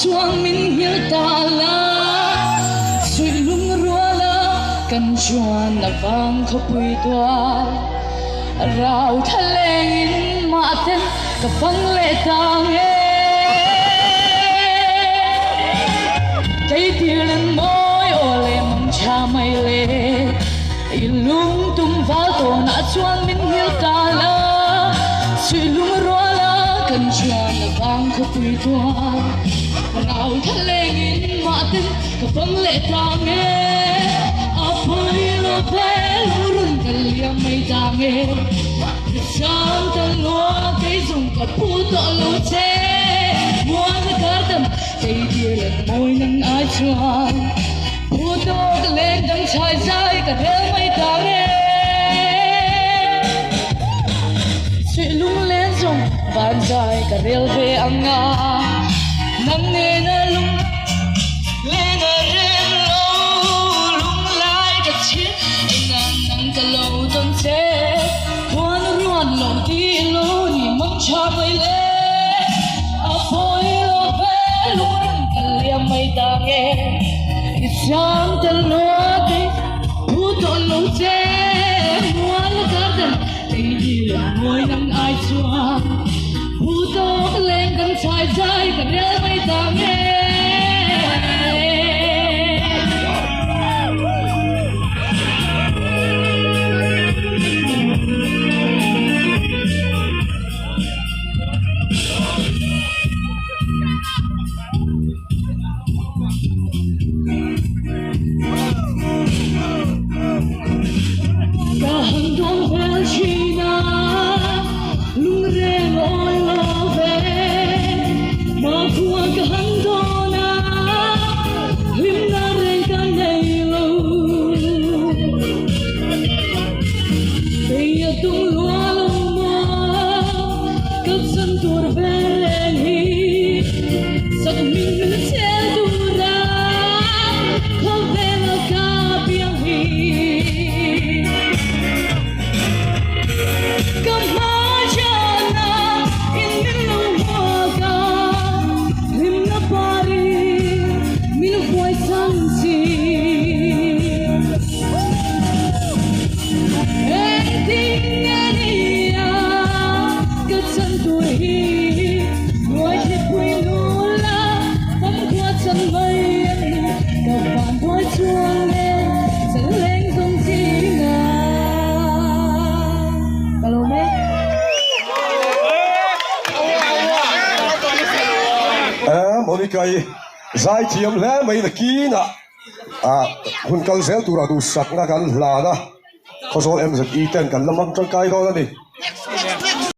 chuang min hiu ta la suy lung rua la kan chuan na vang kho pui tua rau thaleng in ma ten ka vang le tang e cây tiền môi ô lê mong cha mây lê lung tung vào tổ nã chuan min hiu ta la suy lung rua la kan chuan na vang kho pui tua rau thaleng in ma ten ka vang le tang e apoi lo ve lurun kan liam mai tang e sang tan lo cây dùng cả pu to lo che mua cái cát đầm cây tiền môi nâng ai chuan pu to cái lên đằng trái trái cả rêu mai tang e suy lung lên dùng bàn dài cả rêu về ang nga nang nghe na lung lên na rêu lâu lung lại cả chiết nang nang cả lâu tôn che quan ruột lâu đi lâu ni mong cha mây lê apoi lo ve lung cả liam mai ta nghe isang tan lo ke puto lo che mua la garden cây đi lên môi nắng ai chuan puto lên đằng trái trái cả rêu mai ta nghe cây giải chiếm lẽ mấy là kí nè hun cần xéo tu ra tu sạch na cần là đó có số em giật ý tên cần lâm lâm trong cây đó đi